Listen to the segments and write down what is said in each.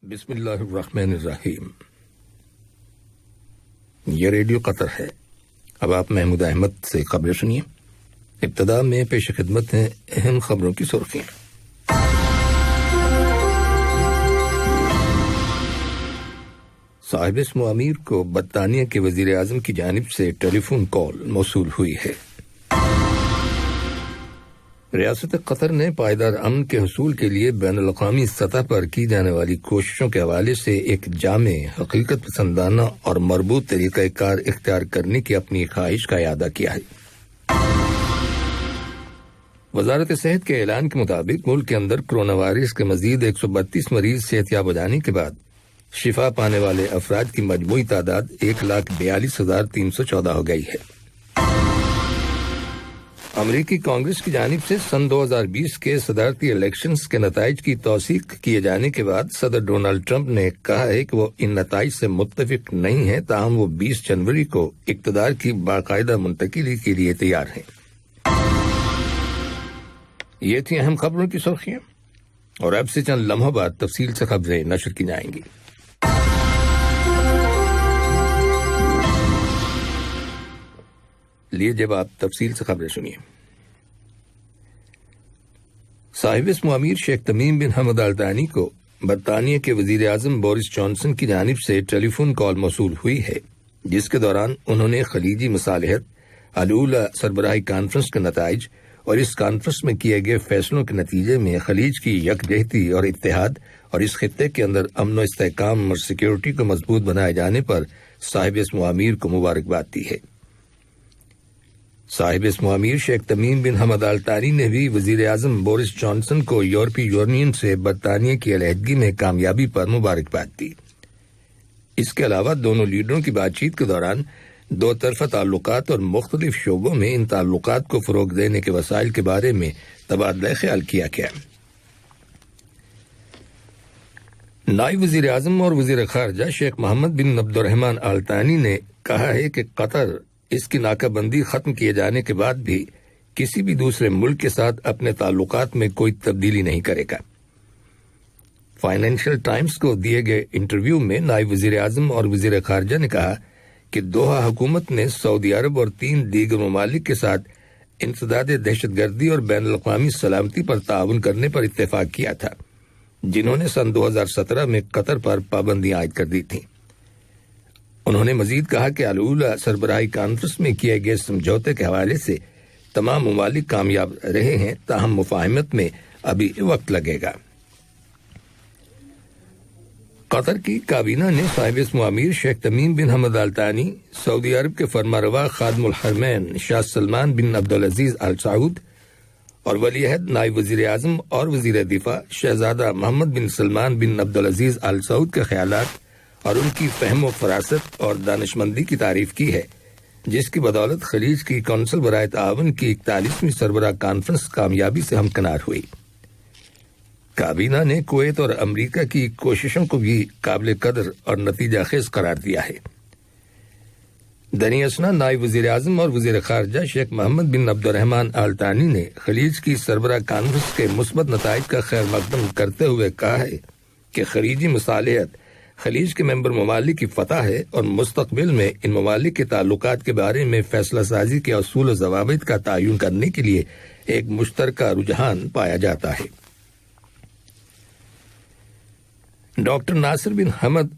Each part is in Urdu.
بسم اللہ الرحمن الرحیم۔ یہ ریڈیو قطر ہے۔ اب آپ محمود احمد سے خبریں سنیے۔ ابتدا میں پیش خدمت ہیں اہم خبروں کی سرخیاں۔ صاحب اسم امیر کو برطانیہ کے وزیر اعظم کی جانب سے ٹیلی فون کال موصول ہوئی ہے۔ ریاست قطر نے پائیدار امن کے حصول کے لیے بین الاقوامی سطح پر کی جانے والی کوششوں کے حوالے سے ایک جامع، حقیقت پسندانہ اور مربوط طریقہ کار اختیار کرنے کی اپنی خواہش کا اعادہ کیا ہے۔ وزارت صحت کے اعلان کے مطابق ملک کے اندر کرونا وائرس کے مزید 132 مریض صحتیاب ہو جانے کے بعد شفا پانے والے افراد کی مجموعی تعداد 1,42,314 ہو گئی ہے۔ امریکی کانگریس کی جانب سے سن 2020 کے صدارتی الیکشنز کے نتائج کی توثیق کیے جانے کے بعد صدر ڈونلڈ ٹرمپ نے کہا ہے کہ وہ ان نتائج سے متفق نہیں ہیں، تاہم وہ 20 جنوری کو اقتدار کی باقاعدہ منتقلی کے لیے تیار ہیں۔ یہ تھی اہم خبروں کی سرخیاں، اور اب سے چند لمحوں بعد تفصیل سے خبریں نشر کی جائیں گی۔ لیے جب آپ تفصیل سے خبریں سنیے۔ صاحب اسم امیر شیخ تمیم بن حمد آل ثانی کو برطانیہ کے وزیر اعظم بورس جانسن کی جانب سے ٹیلی فون کال موصول ہوئی ہے، جس کے دوران انہوں نے خلیجی مصالحت الاولی سربراہی کانفرنس کے نتائج اور اس کانفرنس میں کیے گئے فیصلوں کے نتیجے میں خلیج کی یکجہتی اور اتحاد اور اس خطے کے اندر امن و استحکام اور سیکیورٹی کو مضبوط بنائے جانے پر صاحب اسم امیر کو مبارکباد دی ہے۔ صاحب اسم امیر شیخ تمیم بن حمد آل ثانی نے بھی وزیر اعظم بورس جانسن کو یورپی یونین سے برطانیہ کی علیحدگی میں کامیابی پر مبارکباد دی۔ اس کے علاوہ دونوں لیڈروں کی بات چیت کے دوران دو طرفہ تعلقات اور مختلف شعبوں میں ان تعلقات کو فروغ دینے کے وسائل کے بارے میں تبادلہ خیال کیا گیا۔ نائب وزیر اعظم اور وزیر خارجہ شیخ محمد بن عبد الرحمن آل ثانی نے کہا ہے کہ قطر اس کی ناکہ بندی ختم کیے جانے کے بعد بھی کسی بھی دوسرے ملک کے ساتھ اپنے تعلقات میں کوئی تبدیلی نہیں کرے گا۔ فائنینشل ٹائمز کو دیے گئے انٹرویو میں نائب وزیر اعظم اور وزیر خارجہ نے کہا کہ دوحہ حکومت نے سعودی عرب اور 3 دیگر ممالک کے ساتھ انسداد دہشت گردی اور بین الاقوامی سلامتی پر تعاون کرنے پر اتفاق کیا تھا، جنہوں نے سن 2017 میں قطر پر پابندیاں عائد کر دی تھیں۔ انہوں نے مزید کہا کہ الاولی سربراہی کانفرنس میں کیے گئے سمجھوتے کے حوالے سے تمام ممالک کامیاب رہے ہیں، تاہم مفاہمت میں ابھی وقت لگے گا۔ قطر کی کابینہ نے صاحب اسم امیر شیخ تمیم بن حمد آل ثانی، سعودی عرب کے فرمانروا خادم الحرمین شاہ سلمان بن عبدالعزیز آل سعود اور ولی عہد نائب وزیر اعظم اور وزیر دفاع شہزادہ محمد بن سلمان بن عبدالعزیز آل سعود کے خیالات اور ان کی فہم و فراست اور دانشمندی کی تعریف کی ہے، جس کی بدولت خلیج کی کونسل برائے تعاون کی 41ویں سربراہ کانفرنس کامیابی سے ہمکنار ہوئی۔ کابینہ نے کویت اور امریکہ کی کوششوں کو بھی قابل قدر اور نتیجہ خیز قرار دیا ہے۔ دنی اثنا نائب وزیر اعظم اور وزیر خارجہ شیخ محمد بن عبد الرحمن آل ثانی نے خلیج کی سربراہ کانفرنس کے مثبت نتائج کا خیر مقدم کرتے ہوئے کہا ہے کہ خلیجی مصالحت خلیج کے ممبر ممالک کی فتح ہے اور مستقبل میں ان ممالک کے تعلقات کے بارے میں فیصلہ سازی کے اصول و ضوابط کا تعین کرنے کے لیے ایک مشترکہ رجحان پایا جاتا ہے۔ ڈاکٹر ناصر بن حمد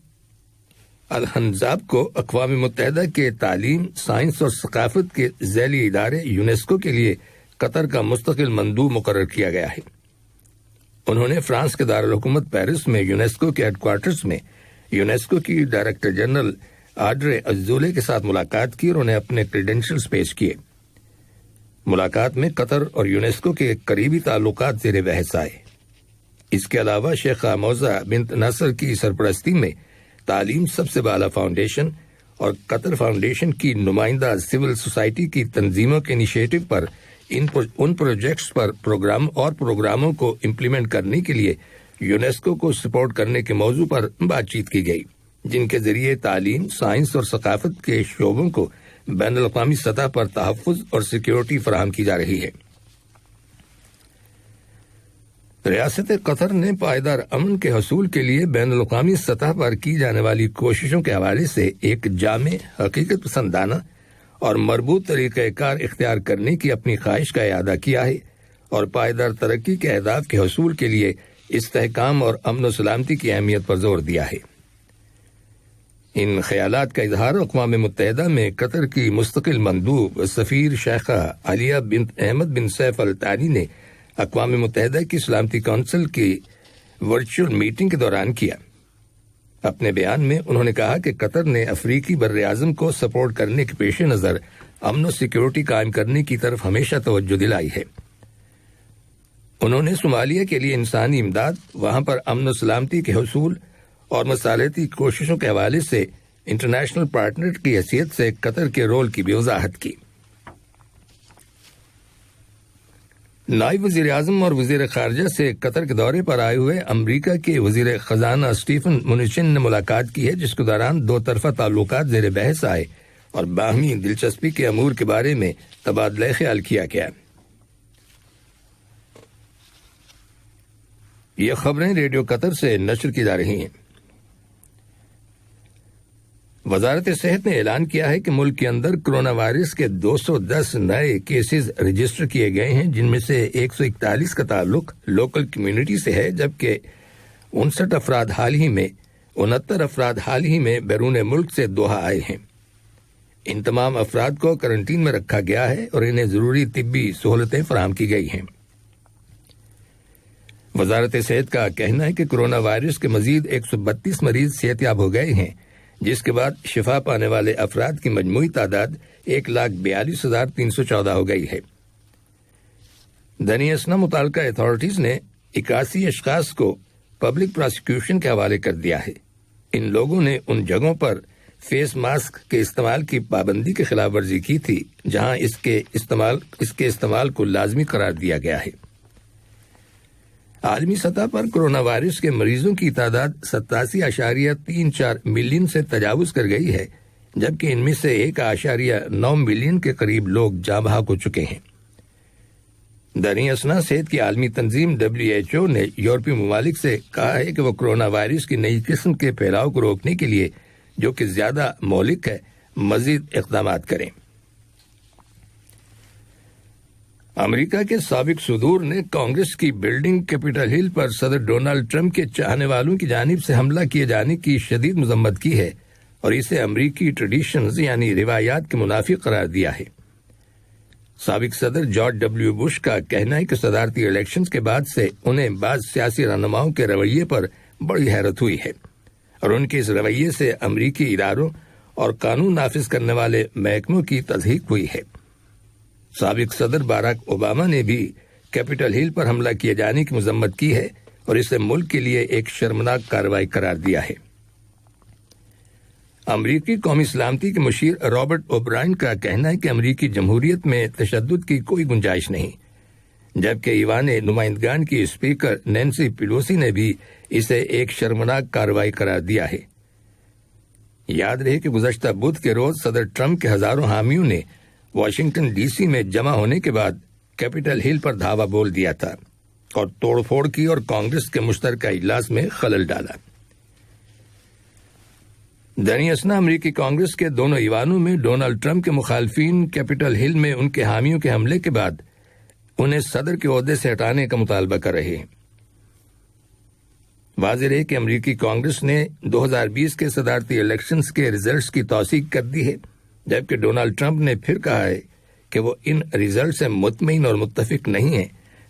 الحنزاب کو اقوام متحدہ کے تعلیم، سائنس اور ثقافت کے ذیلی ادارے یونیسکو کے لیے قطر کا مستقل مندوب مقرر کیا گیا ہے۔ انہوں نے فرانس کے دارالحکومت پیرس میں یونیسکو کے ہیڈ کوارٹرز میں یونیسکو کی ڈائریکٹر جنرل آڈرے ازولے کے ساتھ ملاقات کی اور انہیں اپنے کریڈینشلز پیش کیے۔ ملاقات میں قطر اور یونیسکو کے قریبی تعلقات زیر بحث آئے۔ اس کے علاوہ شیخ موزہ بنت ناصر کی سرپرستی میں تعلیم سب سے بالا فاؤنڈیشن اور قطر فاؤنڈیشن کی نمائندہ سول سوسائٹی کی تنظیموں کے انیشیٹو پر ان پروجیکٹس پر پروگراموں کو امپلیمنٹ کرنے کے لیے یونیسکو کو سپورٹ کرنے کے موضوع پر بات چیت کی گئی، جن کے ذریعے تعلیم، سائنس اور ثقافت کے شعبوں کو بین الاقوامی سطح پر تحفظ اور سیکیورٹی فراہم کی جا رہی ہے۔ ریاست قطر نے پائیدار امن کے حصول کے لیے بین الاقوامی سطح پر کی جانے والی کوششوں کے حوالے سے ایک جامع، حقیقت پسندانہ اور مربوط طریقہ کار اختیار کرنے کی اپنی خواہش کا اعادہ کیا ہے اور پائیدار ترقی کے اہداف کے حصول کے لیے استحکام اور امن و سلامتی کی اہمیت پر زور دیا ہے۔ ان خیالات کا اظہار اقوام متحدہ میں قطر کی مستقل مندوب سفیر شیخہ عالیہ بنت احمد بن سیف الثانی نے اقوام متحدہ کی سلامتی کونسل کی ورچوئل میٹنگ کے دوران کیا۔ اپنے بیان میں انہوں نے کہا کہ قطر نے افریقی بر اعظم کو سپورٹ کرنے کے پیش نظر امن و سیکیورٹی قائم کرنے کی طرف ہمیشہ توجہ دلائی ہے۔ انہوں نے صومالیہ کے لیے انسانی امداد، وہاں پر امن و سلامتی کے حصول اور مصالحتی کوششوں کے حوالے سے انٹرنیشنل پارٹنر کی حیثیت سے قطر کے رول کی بھی وضاحت کی۔ نائب وزیر اعظم اور وزیر خارجہ سے قطر کے دورے پر آئے ہوئے امریکہ کے وزیر خزانہ اسٹیفن منوچن نے ملاقات کی ہے، جس کے دوران دو طرفہ تعلقات زیر بحث آئے اور باہمی دلچسپی کے امور کے بارے میں تبادلہ خیال کیا گیا۔ یہ خبریں ریڈیو قطر سے نشر کی جا رہی ہیں۔ وزارت صحت نے اعلان کیا ہے کہ ملک کے اندر کرونا وائرس کے 210 نئے کیسز رجسٹر کیے گئے ہیں، جن میں سے 141 کا تعلق لوکل کمیونٹی سے ہے، جبکہ 69 افراد حال ہی میں بیرون ملک سے دوحہ آئے ہیں۔ ان تمام افراد کو کرنٹین میں رکھا گیا ہے اور انہیں ضروری طبی سہولتیں فراہم کی گئی ہیں۔ وزارت صحت کا کہنا ہے کہ کرونا وائرس کے مزید 132 مریض صحت یاب ہو گئے ہیں، جس کے بعد شفا پانے والے افراد کی مجموعی تعداد 1,42,314 ہو گئی ہے۔ دنیا اسنا متعلقہ اتھارٹیز نے 81 اشخاص کو پبلک پراسیکیوشن کے حوالے کر دیا ہے۔ ان لوگوں نے ان جگہوں پر فیس ماسک کے استعمال کی پابندی کی خلاف ورزی کی تھی جہاں اس کے استعمال کو لازمی قرار دیا گیا ہے۔ عالمی سطح پر کرونا وائرس کے مریضوں کی تعداد 87.34 ملین سے تجاوز کر گئی ہے، جبکہ ان میں سے 1.9 ملین کے قریب لوگ جاں بحق ہو چکے ہیں۔ دنیا اسنا صحت کی عالمی تنظیم WHO نے یورپی ممالک سے کہا ہے کہ وہ کرونا وائرس کی نئی قسم کے پھیلاؤ کو روکنے کے لیے، جو کہ زیادہ مہلک ہے، مزید اقدامات کریں۔ امریکہ کے سابق صدور نے کانگریس کی بلڈنگ کیپٹل ہل پر صدر ڈونلڈ ٹرمپ کے چاہنے والوں کی جانب سے حملہ کیے جانے کی شدید مذمت کی ہے اور اسے امریکی ٹریڈیشنز یعنی روایات کے منافی قرار دیا ہے۔ سابق صدر جارج ڈبلیو بش کا کہنا ہے کہ صدارتی الیکشنز کے بعد سے انہیں بعض سیاسی رہنماؤں کے رویے پر بڑی حیرت ہوئی ہے اور ان کے اس رویے سے امریکی اداروں اور قانون نافذ کرنے والے محکموں کی تضحیق ہوئی ہے۔ سابق صدر باراک اوباما نے بھی کیپٹل ہل پر حملہ کیے جانے کی مذمت کی ہے اور اسے ملک کے لیے ایک شرمناک کارروائی قرار دیا ہے۔ امریکی قومی سلامتی کے مشیر رابرٹ اوبرائن کا کہنا ہے کہ امریکی جمہوریت میں تشدد کی کوئی گنجائش نہیں، جبکہ ایوان نمائندگان کی اسپیکر نینسی پیلوسی نے بھی اسے ایک شرمناک کارروائی قرار دیا ہے۔ یاد رہے کہ گزشتہ بدھ کے روز صدر ٹرمپ کے ہزاروں حامیوں نے واشنگٹن ڈی سی میں جمع ہونے کے بعد کیپٹل ہل پر دھاوا بول دیا تھا اور توڑ پھوڑ کی اور کانگریس کے مشترکہ اجلاس میں خلل ڈالا۔ دنیا اسنا امریکی کانگریس کے دونوں ایوانوں میں ڈونلڈ ٹرمپ کے مخالفین کیپٹل ہل میں ان کے حامیوں کے حملے کے بعد انہیں صدر کے عہدے سے ہٹانے کا مطالبہ کر رہے ہیں۔ واضح ہے کہ امریکی کانگریس نے 2020 کے صدارتی الیکشنز کے ریزلٹس کی توثیق کر دی ہے، جبکہ ڈونلڈ ٹرمپ نے پھر کہا ہے کہ وہ ان ریزلٹ سے مطمئن اور متفق نہیں ہیں،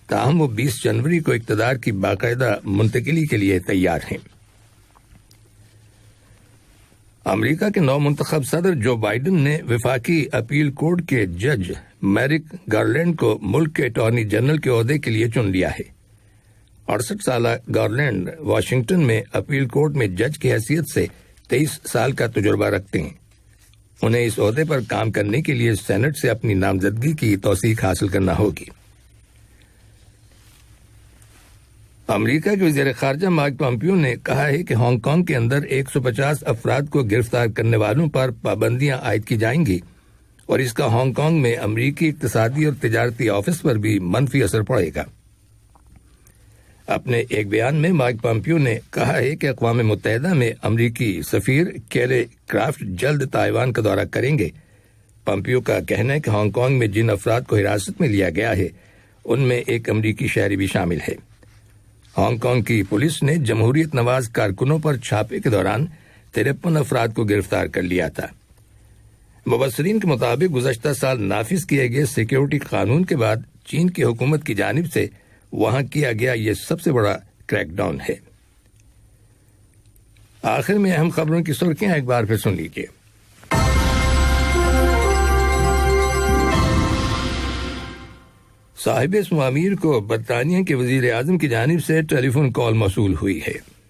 تاہم وہ 20 جنوری کو اقتدار کی باقاعدہ منتقلی کے لیے تیار ہیں۔ امریکہ کے نو منتخب صدر جو بائیڈن نے وفاقی اپیل کورٹ کے جج میرک گارلینڈ کو ملک کے اٹارنی جنرل کے عہدے کے لیے چن لیا ہے۔ 68 سالہ گارلینڈ واشنگٹن میں اپیل کورٹ میں جج کی حیثیت سے 23 سال کا تجربہ رکھتے ہیں۔ انہیں اس عہدے پر کام کرنے کے لیے سینٹ سے اپنی نامزدگی کی توثیق حاصل کرنا ہوگی۔ امریکہ کے وزیر خارجہ مائک پومپیو نے کہا ہے کہ ہانگ کانگ کے اندر 150 افراد کو گرفتار کرنے والوں پر پابندیاں عائد کی جائیں گی اور اس کا ہانگ کانگ میں امریکی اقتصادی اور تجارتی آفس پر بھی منفی اثر پڑے گا۔ اپنے ایک بیان میں مائک پامپیو نے کہا ہے کہ اقوام متحدہ میں امریکی سفیر کیلے کرافٹ جلد تائیوان کا دورہ کریں گے۔ پامپیو کا کہنا ہے کہ ہانگ کانگ میں جن افراد کو حراست میں لیا گیا ہے ان میں ایک امریکی شہری بھی شامل ہے۔ ہانگ کانگ کی پولیس نے جمہوریت نواز کارکنوں پر چھاپے کے دوران 53 افراد کو گرفتار کر لیا تھا۔ مبصرین کے مطابق گزشتہ سال نافذ کیے گئے سیکیورٹی قانون کے بعد چین کی حکومت کی جانب سے وہاں کیا گیا یہ سب سے بڑا کریک ڈاؤن ہے۔ آخر میں اہم خبروں کی سرخیاں ایک بار پھر سن لیجیے۔ صاحب اسماعیل کو برطانیہ کے وزیر اعظم کی جانب سے ٹیلی فون کال موصول ہوئی ہے۔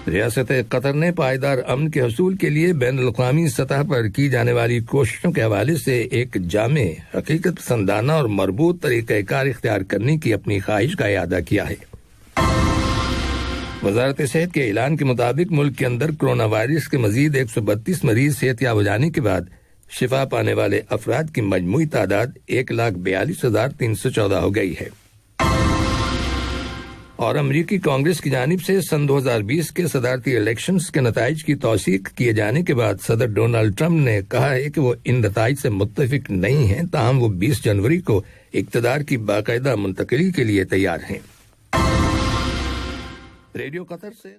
ریاست قطر نے پائیدار امن کے حصول کے لیے بین الاقوامی سطح پر کی جانے والی کوششوں کے حوالے سے ایک جامع، حقیقت پسندانہ اور مربوط طریقہ کار اختیار کرنے کی اپنی خواہش کا اعادہ کیا ہے۔ وزارت صحت کے اعلان کے مطابق ملک کے اندر کرونا وائرس کے مزید 132 مریض صحت یاب ہو جانے کے بعد شفا پانے والے افراد کی مجموعی تعداد 1,42,314 ہو گئی ہے۔ اور امریکی کانگریس کی جانب سے سن 2020 کے صدارتی الیکشنز کے نتائج کی توثیق کیے جانے کے بعد صدر ڈونلڈ ٹرمپ نے کہا ہے کہ وہ ان نتائج سے متفق نہیں ہیں، تاہم وہ 20 جنوری کو اقتدار کی باقاعدہ منتقلی کے لیے تیار ہیں۔ ریڈیو قطر سے